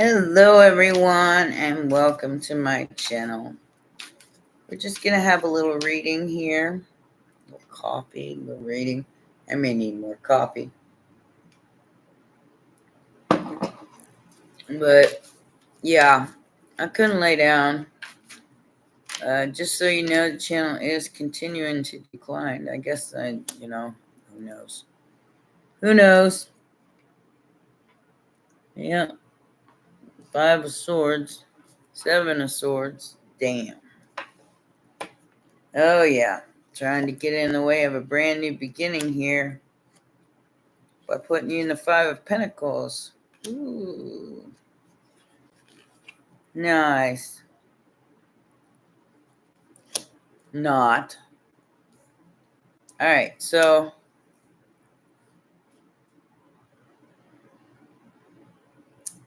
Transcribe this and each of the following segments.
Hello everyone and welcome to my channel. We're just going to have a little reading here. A little coffee, a little reading. I may need more coffee. But yeah, I couldn't lay down. Just so you know, the channel is continuing to decline. I guess who knows? Who knows? Yeah. 5 of swords. 7 of swords. Damn. Oh yeah. Trying to get in the way of a brand new beginning here by putting you in the 5 of Pentacles. Ooh. Nice. Not. Alright, so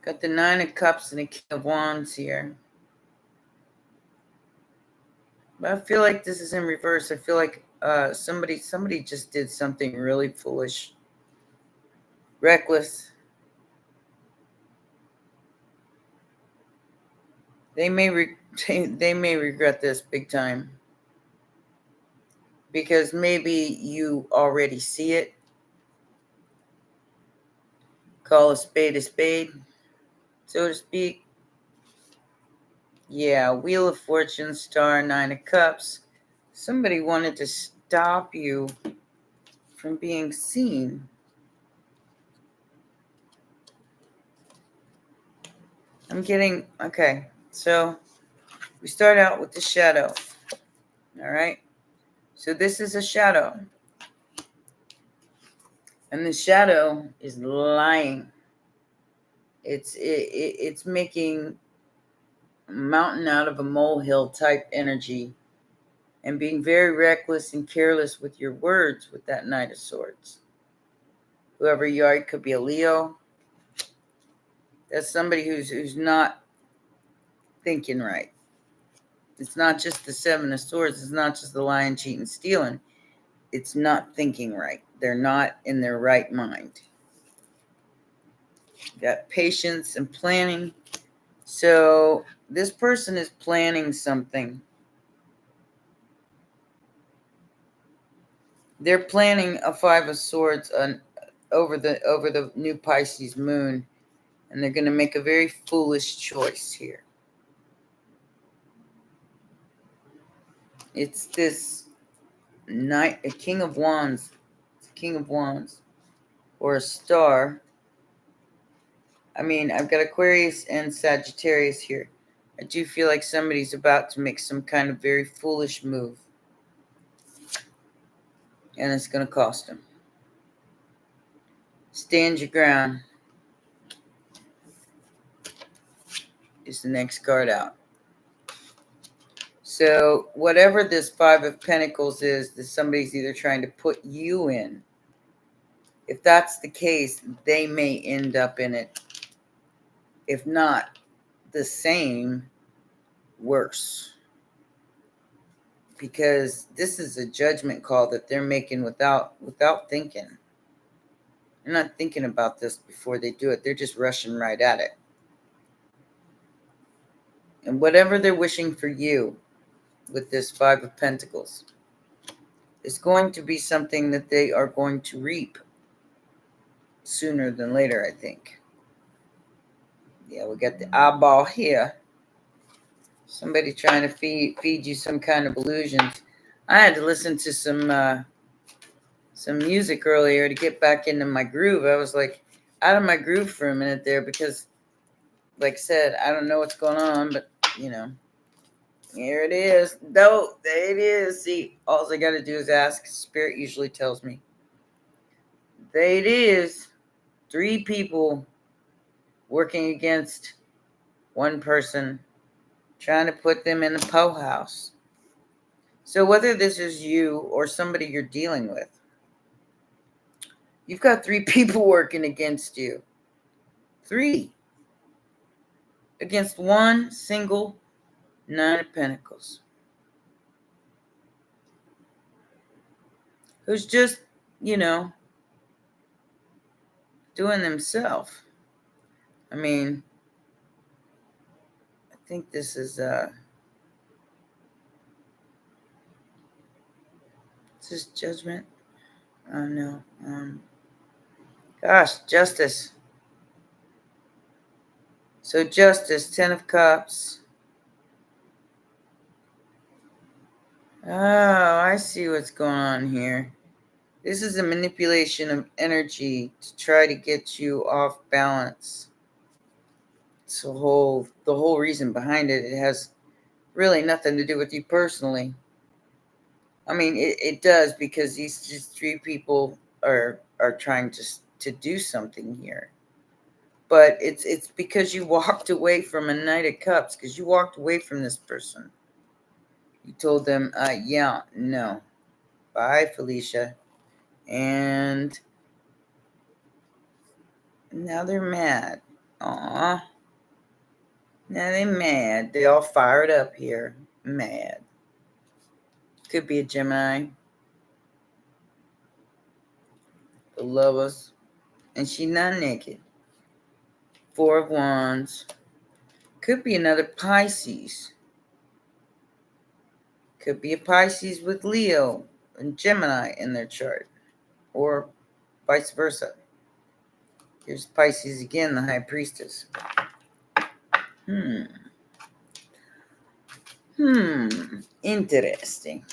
got the 9 of Cups and the King of Wands here. But I feel like this is in reverse. I feel like somebody just did something really foolish, reckless. They may regret this big time, because maybe you already see it. Call a spade, so to speak. Yeah, Wheel of Fortune, Star, 9 of Cups. Somebody wanted to stop you from being seen. I'm getting, okay, so we start out with the shadow. All right, so this is a shadow. And the shadow is lying. It's making a mountain out of a molehill type energy, and being very reckless and careless with your words with that Knight of Swords. Whoever you are, it could be a Leo. That's somebody who's not thinking right. It's not just the 7 of Swords. It's not just the lying, cheating, stealing. It's not thinking right. They're not in their right mind. Got patience and planning. So this person is planning something. They're planning a 5 of Swords over the new Pisces moon, and they're going to make a very foolish choice here. It's this Knight, a King of Wands, or a Star. I mean, I've got Aquarius and Sagittarius here. I do feel like somebody's about to make some kind of very foolish move, and it's going to cost them. Stand your ground is the next card out. So whatever this 5 of Pentacles is, that somebody's either trying to put you in. If that's the case, they may end up in it. If not the same, worse. Because this is a judgment call that they're making without thinking. They're not thinking about this before they do it. They're just rushing right at it. And whatever they're wishing for you with this 5 of Pentacles is going to be something that they are going to reap sooner than later, I think. Yeah, we got the eyeball here. Somebody trying to feed you some kind of illusions. I had to listen to some music earlier to get back into my groove. I was like out of my groove for a minute there because, like I said, I don't know what's going on, but you know, here it is. No, there it is. See, all I got to do is ask. Spirit usually tells me. There it is. 3 people working against one person, trying to put them in the Poe house. So whether this is you or somebody you're dealing with, you've got 3 people working against you. 3 against one single 9 of Pentacles, who's just, doing themselves. I mean, think this is judgment? Oh no. Gosh, justice. So justice, 10 of Cups. Oh, I see what's going on here. This is a manipulation of energy to try to get you off balance. It's the whole reason behind it. It has really nothing to do with you personally. I mean, it does, because these three people are trying to do something here. But it's because you walked away from a Knight of Cups, because you walked away from this person. You told them, yeah, no. Bye, Felicia. And now they're mad. Aw. Now they're mad. They all fired up here. Mad. Could be a Gemini. The Lovers. And she's not naked. 4 of Wands. Could be another Pisces. Could be a Pisces with Leo and Gemini in their chart. Or vice versa. Here's Pisces again, the High Priestess. Interesting.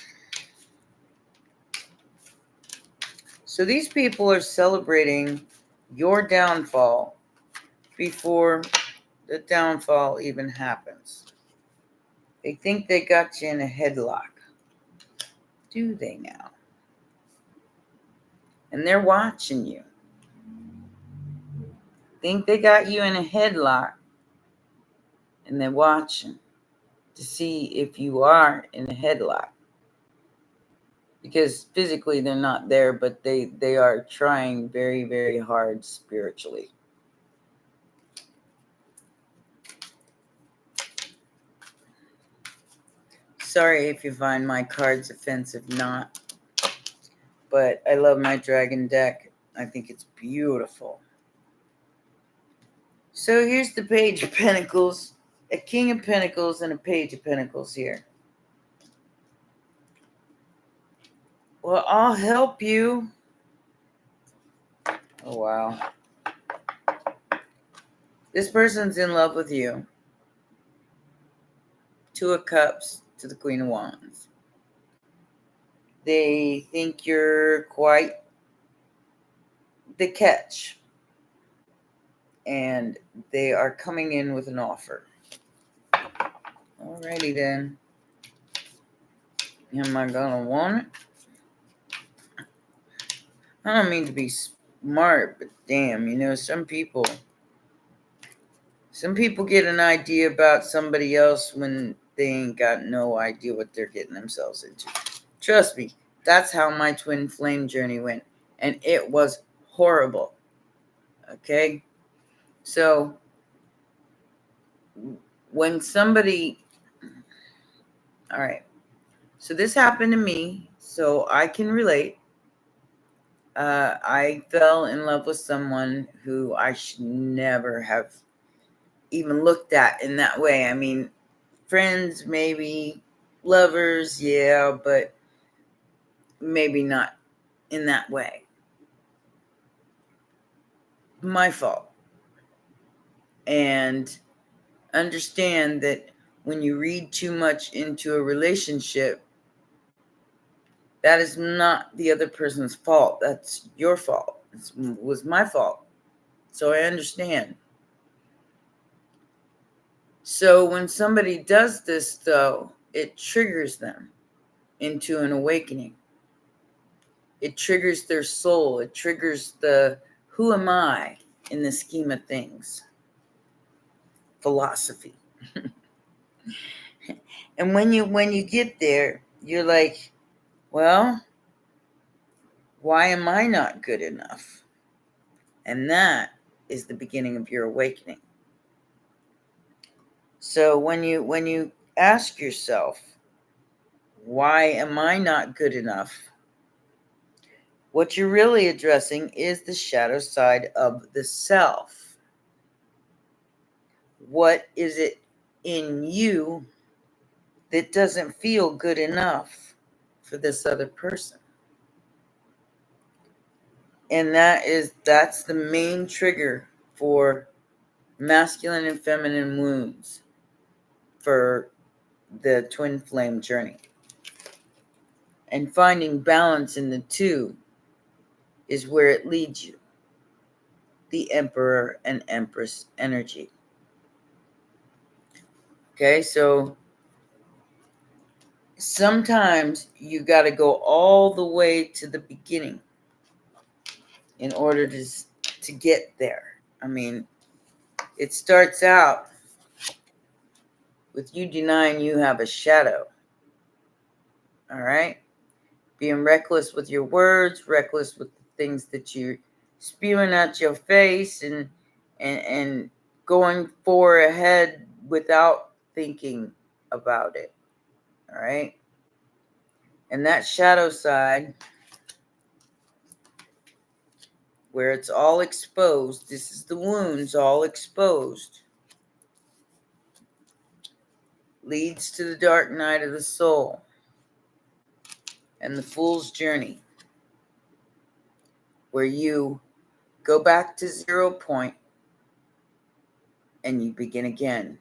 So these people are celebrating your downfall before the downfall even happens. They think they got you in a headlock. Do they now? And they're watching you. Think they got you in a headlock, and they're watching to see if you are in a headlock. Because physically they're not there, but they are trying very, very hard spiritually. Sorry if you find my cards offensive, not. But I love my dragon deck. I think it's beautiful. So here's the Page of Pentacles, a King of Pentacles, and a Page of Pentacles here. Well, I'll help you. Oh, wow. This person's in love with you. 2 of Cups to the Queen of Wands. They think you're quite the catch. And they are coming in with an offer. Alrighty then. Am I gonna want it? I don't mean to be smart, but damn, some people get an idea about somebody else when they ain't got no idea what they're getting themselves into. Trust me, that's how my twin flame journey went. And it was horrible. Okay? So, when somebody... Alright. So this happened to me, so I can relate. I fell in love with someone who I should never have even looked at in that way. I mean, friends, maybe. Lovers, yeah, but maybe not in that way. My fault. And understand that when you read too much into a relationship, that is not the other person's fault. That's your fault. It was my fault. So I understand. So when somebody does this, though, it triggers them into an awakening. It triggers their soul. It triggers the who am I in the scheme of things philosophy. And when you get there, you're like, well, why am I not good enough? And that is the beginning of your awakening. So when you ask yourself, why am I not good enough? What you're really addressing is the shadow side of the self. What is it in you that doesn't feel good enough for this other person. And that's the main trigger for masculine and feminine wounds for the twin flame journey. And finding balance in the two is where it leads you. The Emperor and Empress energy. Okay, so sometimes you got to go all the way to the beginning in order to get there. I mean, it starts out with you denying you have a shadow. All right? Being reckless with your words, reckless with the things that you're spewing out your face, and going forward ahead without thinking about it. All right? And that shadow side, where it's all exposed, this is the wounds all exposed, leads to the dark night of the soul and the fool's journey, where you go back to 0 point and you begin again.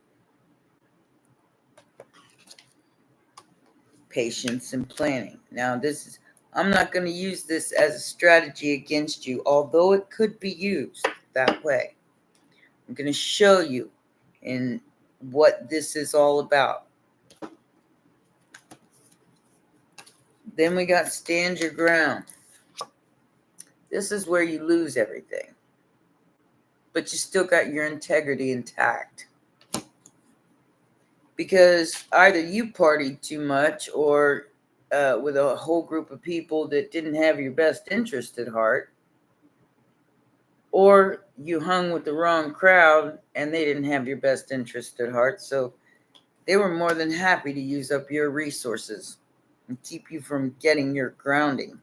Patience and planning. Now, I'm not going to use this as a strategy against you, although it could be used that way. I'm going to show you in what this is all about. Then we got stand your ground. This is where you lose everything, but you still got your integrity intact. Because either you partied too much or with a whole group of people that didn't have your best interest at heart, or you hung with the wrong crowd and they didn't have your best interest at heart, so they were more than happy to use up your resources and keep you from getting your grounding.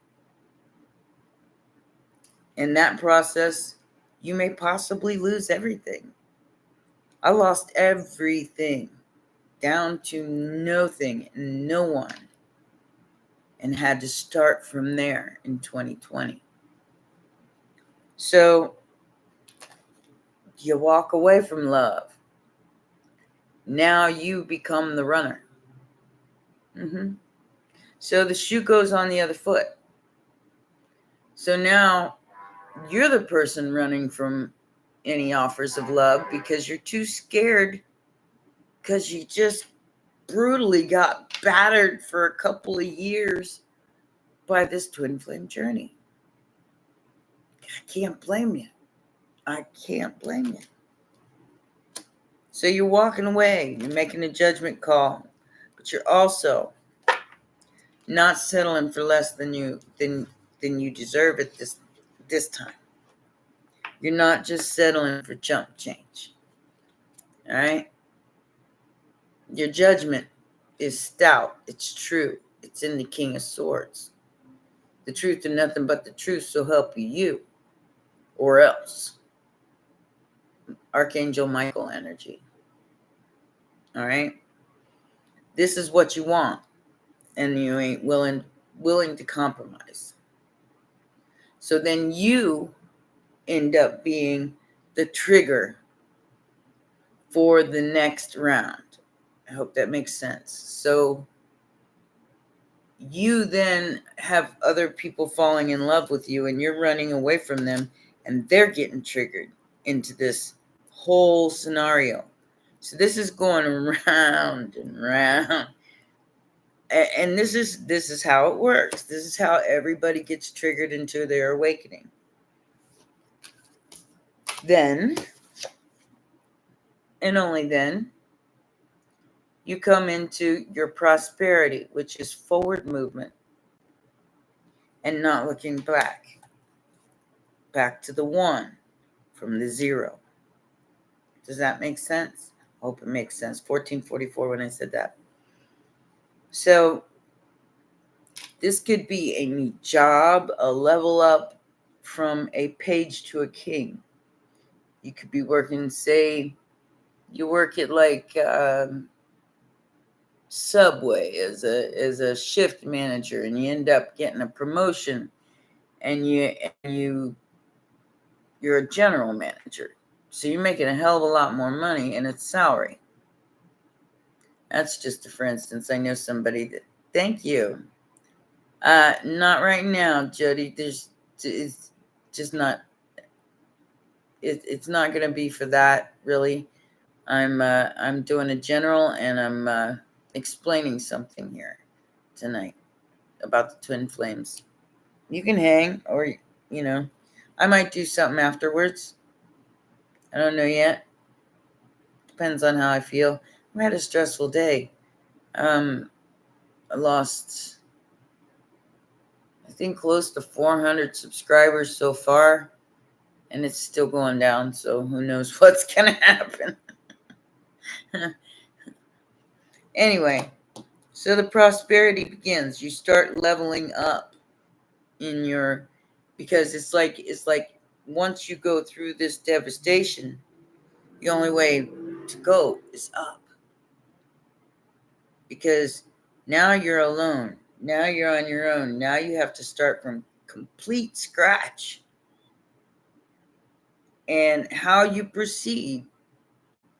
In that process, you may possibly lose everything. I lost everything, down to nothing and no one, and had to start from there in 2020. So you walk away from love. Now you become the runner. So the shoe goes on the other foot. So now you're the person running from any offers of love because you're too scared, because you just brutally got battered for a couple of years by this twin flame journey. I can't blame you. I can't blame you. So you're walking away, you're making a judgment call, but you're also not settling for less than you deserve at this time. You're not just settling for chump change. All right? Your judgment is stout. It's true. It's in the King of Swords. The truth and nothing but the truth, so help you, or else. Archangel Michael energy. All right? This is what you want, and you ain't willing to compromise. So then you end up being the trigger for the next round. I hope that makes sense. So you then have other people falling in love with you, and you're running away from them, and they're getting triggered into this whole scenario. So this is going round and round. And this is how it works. This is how everybody gets triggered into their awakening. Then, and only then, you come into your prosperity, which is forward movement and not looking back. Back to the one from the 0. Does that make sense? I hope it makes sense. 1444 when I said that. So this could be a new job, a level up from a page to a king. You could be working, say, You work at like Subway as a shift manager, and you end up getting a promotion, and you're a general manager, so you're making a hell of a lot more money, and it's salary. That's just a for instance. I know somebody that. Thank you. Not right now, Jody. It's just not. It's not going to be for that really. I'm doing a general, and I'm explaining something here tonight about the twin flames. You can hang, or I might do something afterwards. I don't know yet. Depends on how I feel. I had a stressful day. I lost, I think, close to 400 subscribers so far, and it's still going down. So who knows what's gonna happen? Anyway, so the prosperity begins. You start leveling up in your, because it's like once you go through this devastation, the only way to go is up. Because now you're alone. Now you're on your own. Now you have to start from complete scratch. And how you proceed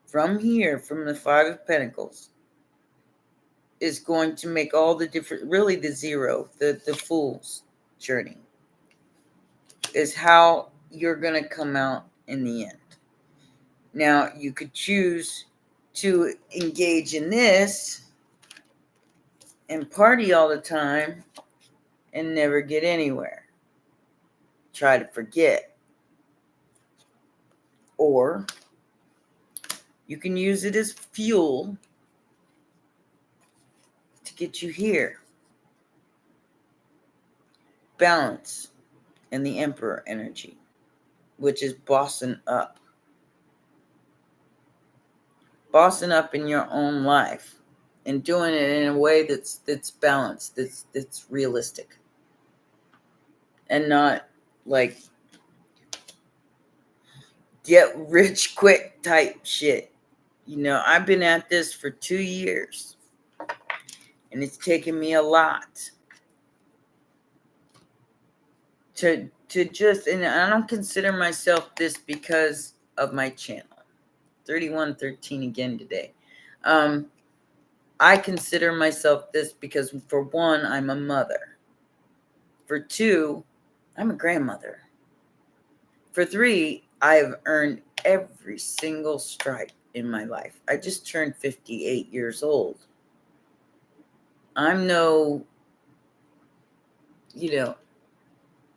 from here, from the Five of Pentacles, is going to make all the difference. Really, the zero, the fool's journey, is how you're going to come out in the end. Now, you could choose to engage in this and party all the time and never get anywhere. Try to forget. Or you can use it as fuel to get you here. Balance and the Emperor energy, which is bossing up. Bossing up in your own life and doing it in a way that's balanced, that's realistic. And not like get rich quick type shit. I've been at this for 2 years, and it's taken me a lot to just, and I don't consider myself this because of my channel. 3113 again today. I consider myself this because, for one, I'm a mother. For two, I'm a grandmother. For three, I've earned every single stripe in my life. I just turned 58 years old. I'm no,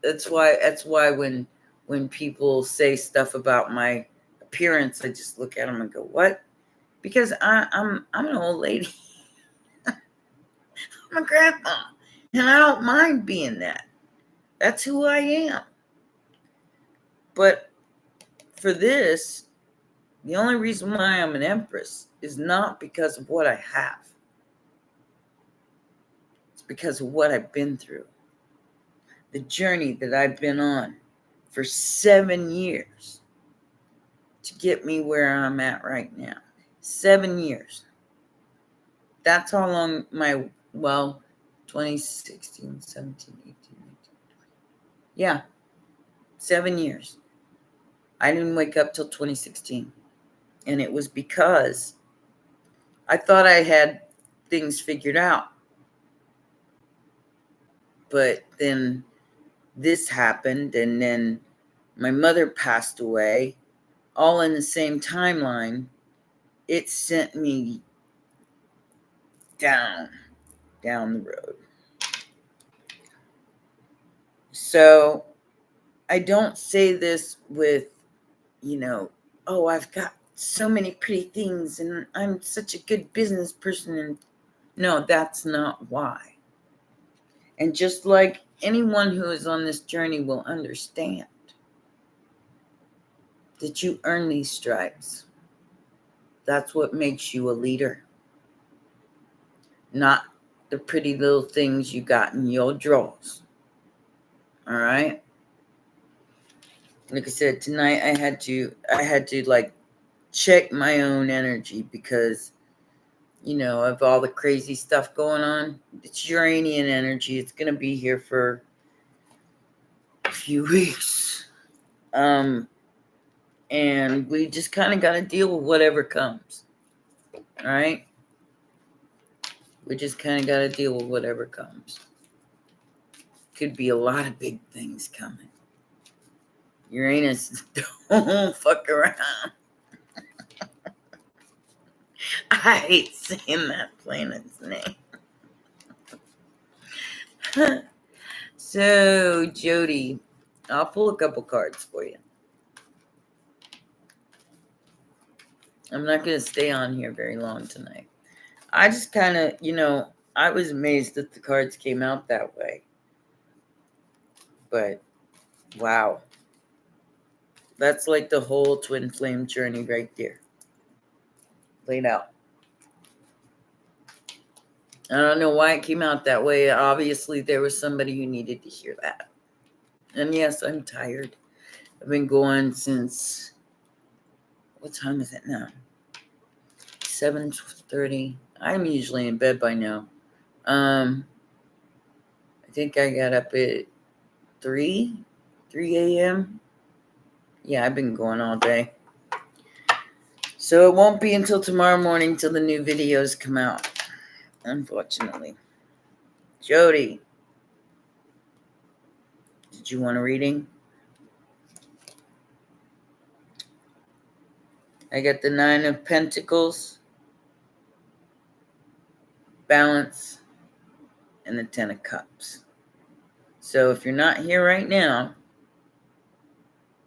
that's why when people say stuff about my appearance, I just look at them and go, what? Because I'm an old lady. I'm a grandma, and I don't mind being that. That's who I am. But for this, the only reason why I'm an empress is not because of what I have. It's because of what I've been through. The journey that I've been on for 7 years to get me where I'm at right now. 7 years. That's how long 2016, 17, 18, 19, 20. Yeah, 7 years. I didn't wake up till 2016. And it was because I thought I had things figured out. But then this happened, and then my mother passed away, all in the same timeline. It sent me down the road. So I don't say this with, oh, I've got so many pretty things and I'm such a good business person. And no, that's not why. And just like anyone who is on this journey will understand that you earn these stripes. That's what makes you a leader. Not the pretty little things you got in your drawers. All right? Like I said, tonight I had to like check my own energy because, of all the crazy stuff going on. It's Uranian energy. It's going to be here for a few weeks. And we just kind of got to deal with whatever comes. All right? We just kind of got to deal with whatever comes. Could be a lot of big things coming. Uranus, don't fuck around. I hate saying that planet's name. So, Jody, I'll pull a couple cards for you. I'm not going to stay on here very long tonight. I just kind of, I was amazed that the cards came out that way. But, wow. That's like the whole twin flame journey right there. Laid out. I don't know why it came out that way. Obviously, there was somebody who needed to hear that. And yes, I'm tired. I've been going since, what time is it now? 7:30. I'm usually in bed by now. I think I got up at 3 a.m. Yeah, I've been going all day. So it won't be until tomorrow morning till the new videos come out, unfortunately. Jody, did you want a reading? I got the 9 of Pentacles, Balance, and the 10 of Cups. So if you're not here right now,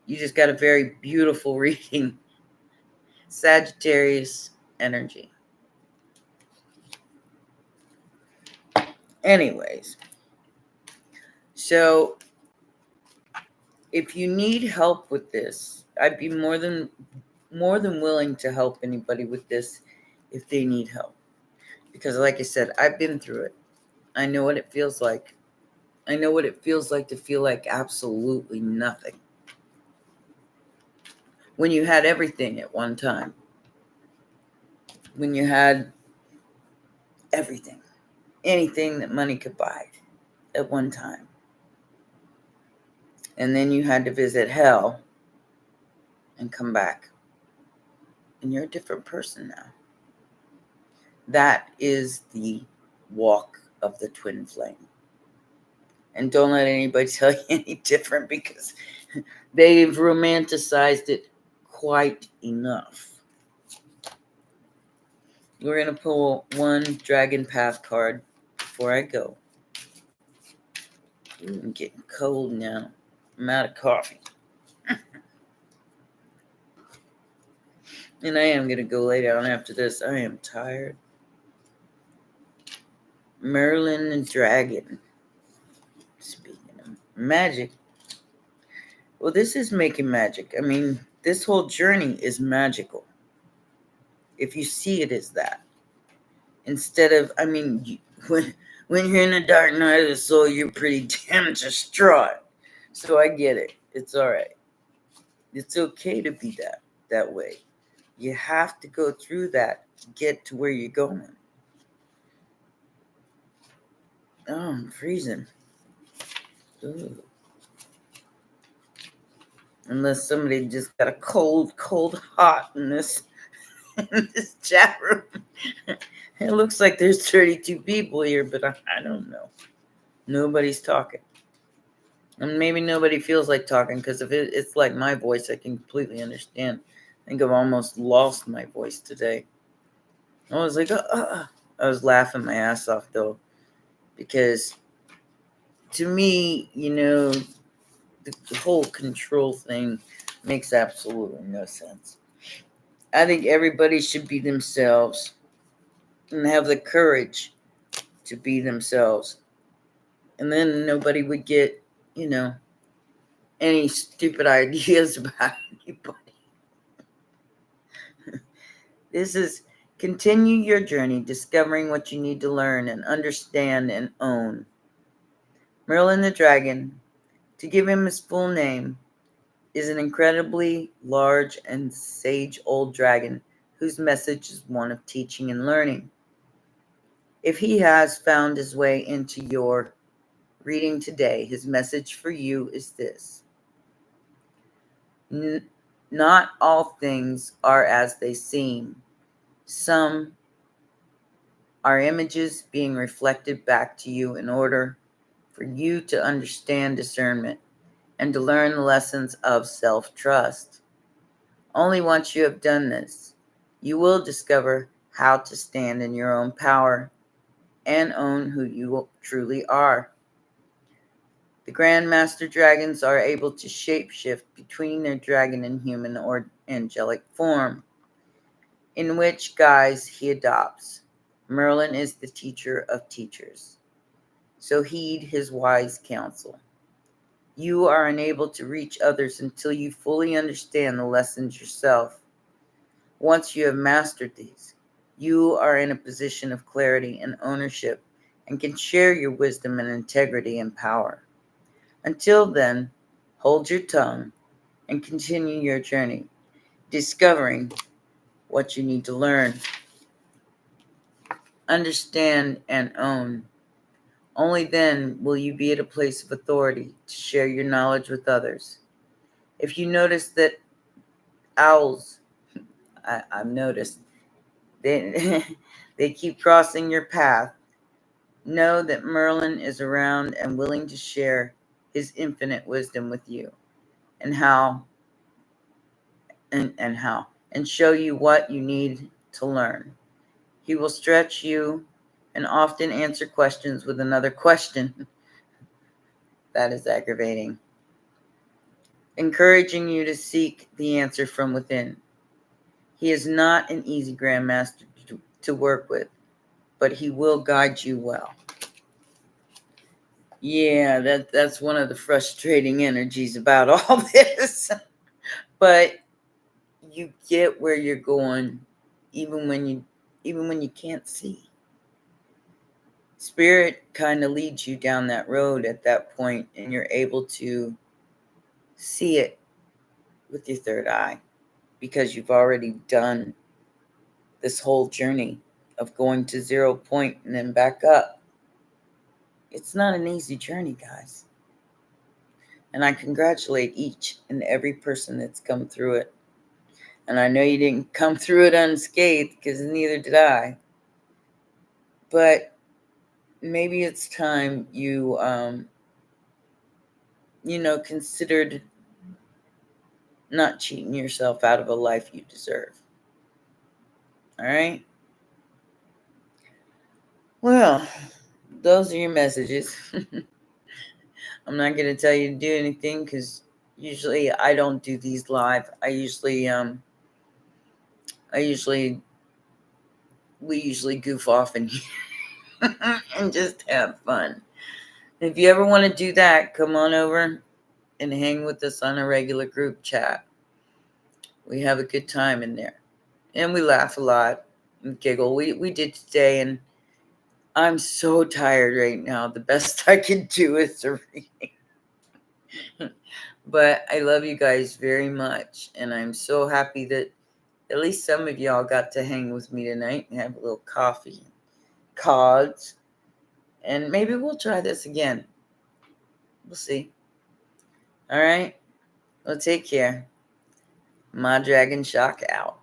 you just got a very beautiful reading. Sagittarius energy. Anyways, so if you need help with this, I'd be more than willing to help anybody with this if they need help. Because like I said, I've been through it. I know what it feels like. I know what it feels like to feel like absolutely nothing. When you had everything at one time. When you had everything. Anything that money could buy at one time. And then you had to visit hell and come back. And you're a different person now. That is the walk of the twin flame. And don't let anybody tell you any different because they've romanticized it quite enough. We're going to pull one Dragon Path card before I go. Ooh, I'm getting cold now. I'm out of coffee. And I am going to go lay down after this. I am tired. Merlin and Dragon. Speaking of magic. Well, this is making magic. I mean, this whole journey is magical. If you see it as that. Instead of, I mean, when you're in the dark night of the soul, you're pretty damn distraught. So I get it. It's all right. It's okay to be that way. You have to go through that to get to where you're going. Oh, I'm freezing. Ooh. Unless somebody just got a cold hot in this chat room. It looks like there's 32 people here, but I don't know. Nobody's talking. And maybe nobody feels like talking because if it's like my voice, I can completely understand. I think I've almost lost my voice today. I was like, I was laughing my ass off though, because to me, the whole control thing makes absolutely no sense. I think everybody should be themselves and have the courage to be themselves. And then nobody would get, any stupid ideas about anybody. This is continue your journey, discovering what you need to learn and understand and own. Merlin the Dragon, to give him his full name, is an incredibly large and sage old dragon whose message is one of teaching and learning. If he has found his way into your reading today, his message for you is this: not all things are as they seem. Some are images being reflected back to you in order for you to understand discernment and to learn the lessons of self-trust. Only once you have done this, you will discover how to stand in your own power and own who you truly are. The Grandmaster Dragons are able to shapeshift between their dragon and human or angelic form, in which guise he adopts. Merlin is the teacher of teachers, so heed his wise counsel. You are unable to reach others until you fully understand the lessons yourself. Once you have mastered these, you are in a position of clarity and ownership and can share your wisdom and integrity and power. Until then, hold your tongue and continue your journey, discovering what you need to learn, understand, and own. Only then will you be at a place of authority to share your knowledge with others. If you notice that owls, I've noticed, they, they keep crossing your path, know that Merlin is around and willing to share his infinite wisdom with you and and show you what you need to learn. He will stretch you and often answer questions with another question. That is aggravating. Encouraging you to seek the answer from within. He is not an easy grandmaster to work with, but he will guide you well. Yeah, that's one of the frustrating energies about all this. But you get where you're going even when you can't see. Spirit kind of leads you down that road at that point, and you're able to see it with your third eye because you've already done this whole journey of going to 0 point and then back up. It's not an easy journey, guys. And I congratulate each and every person that's come through it. And I know you didn't come through it unscathed, because neither did I. But maybe it's time you, considered not cheating yourself out of a life you deserve. All right? Well, those are your messages. I'm not going to tell you to do anything because usually I don't do these live. We usually goof off and and just have fun. If you ever want to do that, come on over and hang with us on a regular group chat. We have a good time in there. And we laugh a lot and giggle. We did today, and I'm so tired right now. The best I can do is to read. But I love you guys very much. And I'm so happy that at least some of y'all got to hang with me tonight and have a little coffee, cards. And maybe we'll try this again. We'll see. All right. Well, take care. My Dragonshark out.